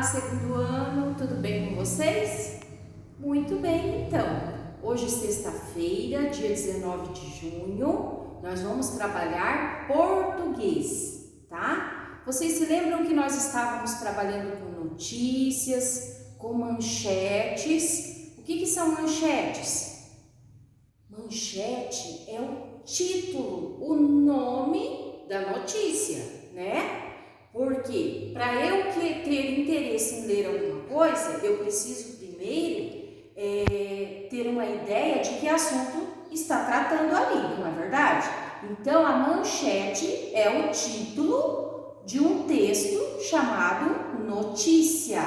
segundo ano, tudo bem com vocês? Muito bem, então. Hoje, sexta-feira, dia 19 de junho, nós vamos trabalhar português, tá? Vocês se lembram que nós estávamos trabalhando com notícias, com manchetes? O que são manchetes? Manchete é o título, o nome da notícia, né? Porque para eu ter interesse em ler alguma coisa, eu preciso primeiro ter uma ideia de que assunto está tratando ali, não é verdade? Então, a manchete é o título de um texto chamado notícia.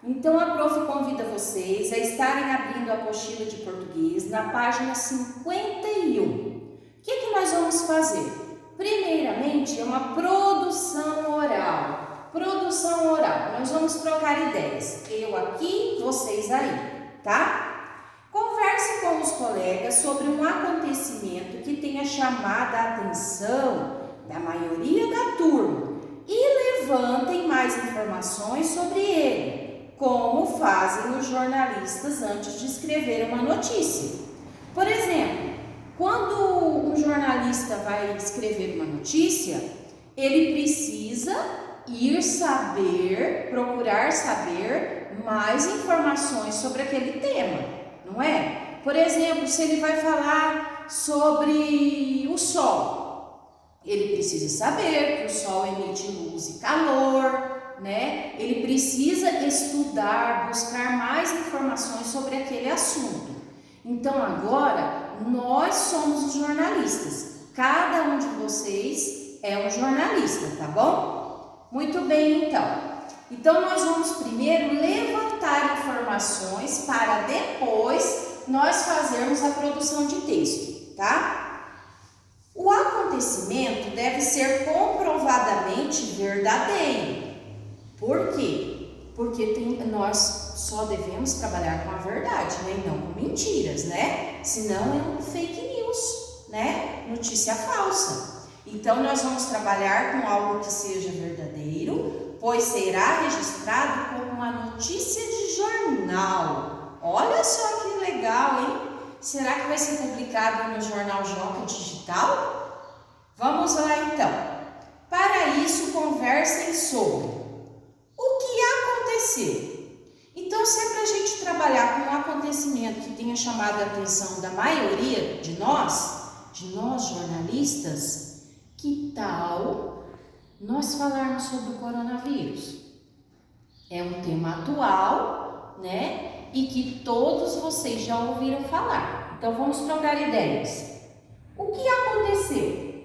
Então, a prof convida vocês a estarem abrindo a apostila de português na página 51. O que nós vamos fazer? Primeiramente, é uma produção oral. Produção oral. Nós vamos trocar ideias. Eu aqui, vocês aí, tá? Converse com os colegas sobre um acontecimento que tenha chamado a atenção da maioria da turma e levantem mais informações sobre ele, como fazem os jornalistas antes de escrever uma notícia. Por exemplo, quando um jornalista vai escrever uma notícia, ele precisa procurar saber mais informações sobre aquele tema, não é? Por exemplo, se ele vai falar sobre o sol, ele precisa saber que o sol emite luz e calor, né? Ele precisa estudar, buscar mais informações sobre aquele assunto. Então, agora, nós somos os jornalistas. Cada um de vocês é um jornalista, tá bom? Muito bem, então. Então, nós vamos primeiro levantar informações para depois nós fazermos a produção de texto, tá? O acontecimento deve ser comprovadamente verdadeiro. Por quê? Porque nós só devemos trabalhar com a verdade, né? E não com mentiras, né? Senão é um fake news, né? Notícia falsa. Então, nós vamos trabalhar com algo que seja verdadeiro, pois será registrado como uma notícia de jornal. Olha só que legal, hein? Será que vai ser publicado no Jornal Joca Digital? Vamos lá, então. Para isso, conversem sobre o que aconteceu. Então, se é para a gente trabalhar com um acontecimento que tenha chamado a atenção da maioria de nós jornalistas, que tal nós falarmos sobre o coronavírus? É um tema atual, né? E que todos vocês já ouviram falar. Então, vamos trocar ideias. O que aconteceu?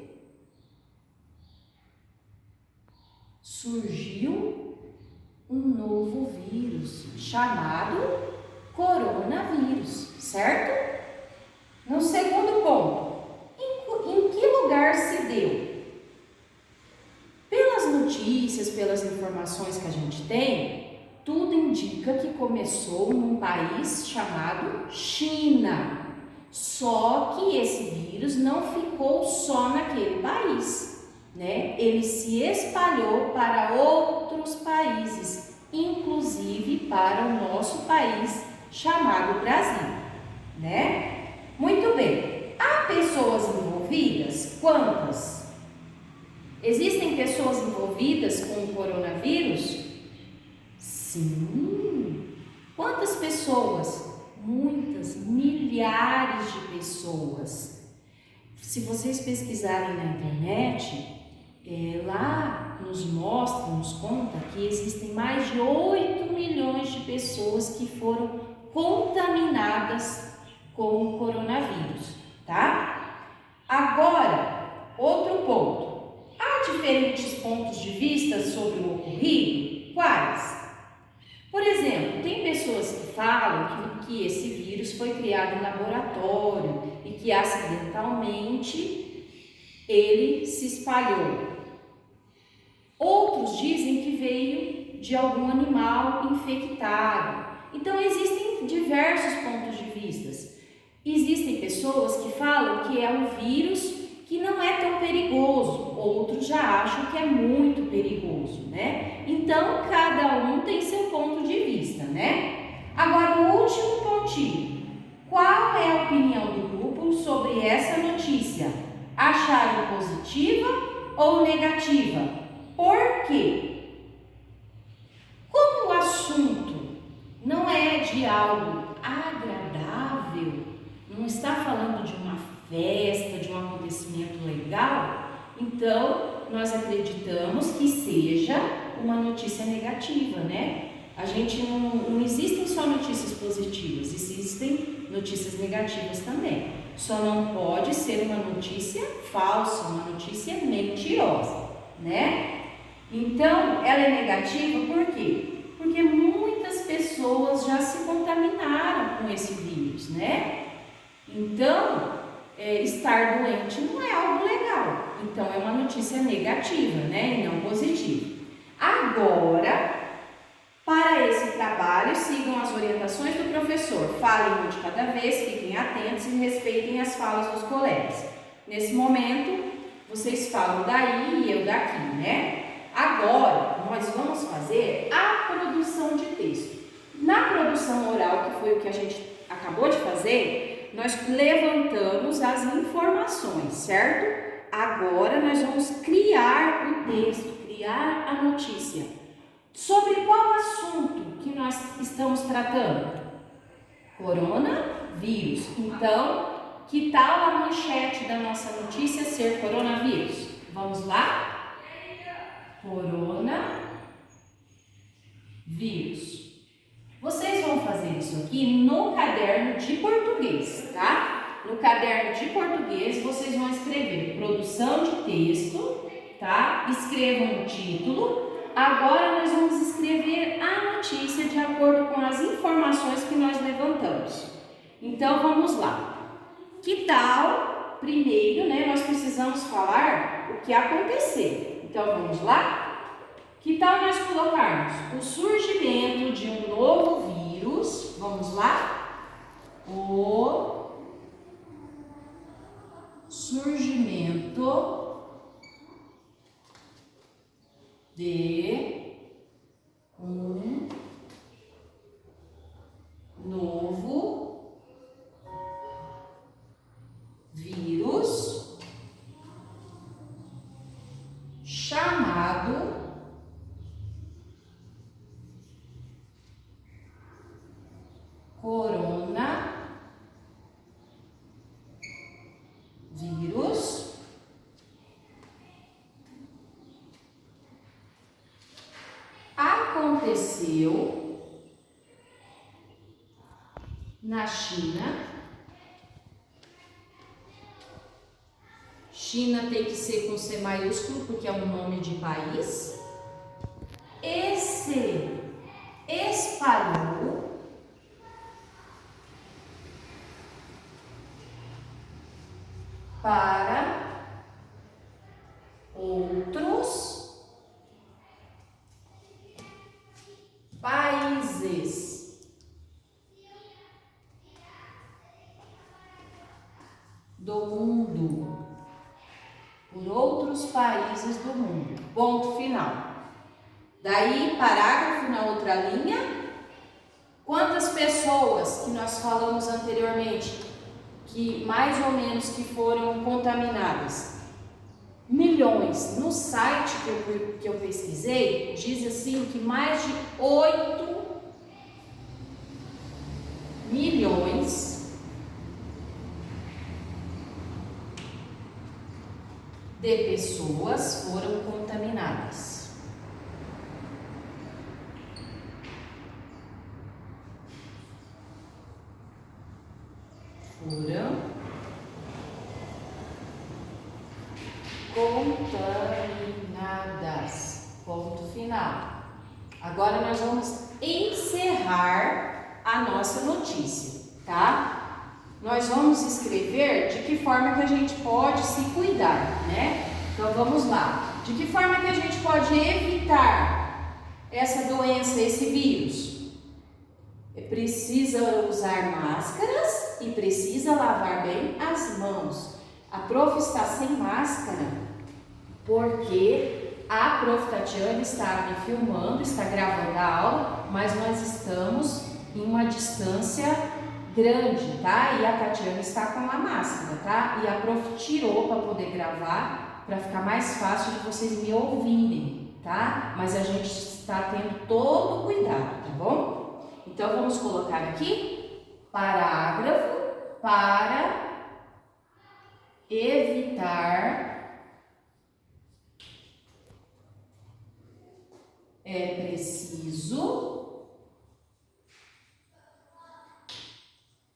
Surgiu um novo vírus chamado coronavírus, certo? No segundo ponto, em que lugar se deu? Pelas notícias, pelas informações que a gente tem, tudo indica que começou num país chamado China. Só que esse vírus não ficou só naquele país, né? Ele se espalhou para outros países, inclusive para o nosso país chamado Brasil, né? Muito bem. Há pessoas envolvidas? Quantas? Existem pessoas envolvidas com o coronavírus? Sim. Quantas pessoas? Muitas, milhares de pessoas. Se vocês pesquisarem na internet, lá nos conta que existem mais de 8 milhões de pessoas que foram contaminadas com o coronavírus, tá? Agora, outro ponto. Há diferentes pontos de vista sobre o ocorrido? Quais? Por exemplo, tem pessoas que falam que esse vírus foi criado em laboratório e que acidentalmente ele se espalhou. Outros dizem que veio de algum animal infectado. Então, existem diversos pontos de vista. Existem pessoas que falam que é um vírus que não é tão perigoso, outros já acham que é muito perigoso, né? Então, cada um tem seu acharam positiva ou negativa? Por quê? Como o assunto não é de algo agradável, não está falando de uma festa, de um acontecimento legal, então nós acreditamos que seja uma notícia negativa, né? A gente não existem só notícias positivas, existem notícias negativas também. Só não pode ser uma notícia falsa, uma notícia mentirosa, né? Então, ela é negativa por quê? Porque muitas pessoas já se contaminaram com esse vírus, né? Então, estar doente não é algo legal. Então, é uma notícia negativa, né? E não positiva. Agora, para esse trabalho, sigam as orientações do professor. Falem um de cada vez, fiquem atentos e respeitem as falas dos colegas. Nesse momento, vocês falam daí e eu daqui, né? Agora, nós vamos fazer a produção de texto. Na produção oral, que foi o que a gente acabou de fazer, nós levantamos as informações, certo? Agora, nós vamos criar o texto, criar a notícia. Sobre qual assunto que nós estamos tratando? Coronavírus. Então, que tal a manchete da nossa notícia ser coronavírus? Vamos lá? Coronavírus. Vocês vão fazer isso aqui no caderno de português, tá? No caderno de português, vocês vão escrever produção de texto, tá? Escrevam o título. Agora nós vamos escrever a notícia de acordo com as informações que nós levantamos. Então vamos lá. Que tal, primeiro, né, nós precisamos falar o que aconteceu. Então vamos lá? Que tal nós colocarmos o surgimento de um novo vírus? Vamos lá? O surgimento de um novo vírus chamado coronavírus. Aconteceu na China. China tem que ser com C maiúsculo porque é um nome de país. E se espalhou para outros países do mundo, por outros países do mundo. Ponto final. Daí, parágrafo na outra linha. Quantas pessoas que nós falamos anteriormente, que mais ou menos que foram contaminadas? Milhões. No site que eu pesquisei, diz assim que mais de 8 milhões de pessoas foram contaminadas. Foram contaminadas. Ponto final. Agora nós vamos encerrar a nossa notícia, tá? Nós vamos escrever de que forma que a gente pode se cuidar, né? Então vamos lá. De que forma que a gente pode evitar essa doença, esse vírus? Precisa usar máscaras e precisa lavar bem as mãos. A prof está sem máscara porque a prof Tatiane está me filmando, está gravando a aula, mas nós estamos em uma distância grande, tá? E a Tatiana está com a máscara, tá? E a prof tirou para poder gravar, para ficar mais fácil de vocês me ouvirem, tá? Mas a gente está tendo todo o cuidado, tá bom? Então, vamos colocar aqui, parágrafo, para evitar é preciso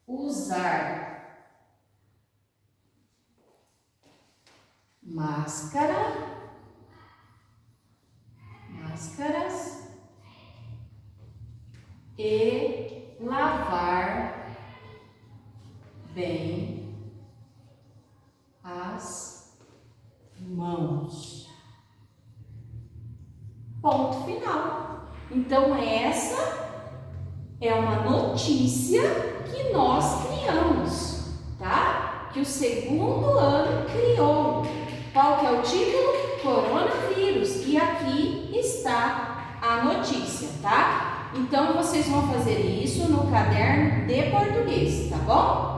usar máscaras e lavar bem as mãos. Ponto final. Então, essa é uma notícia que nós criamos, tá? Que o segundo ano criou. Qual que é o título? Coronavírus. E aqui está a notícia, tá? Então, vocês vão fazer isso no caderno de português, tá bom?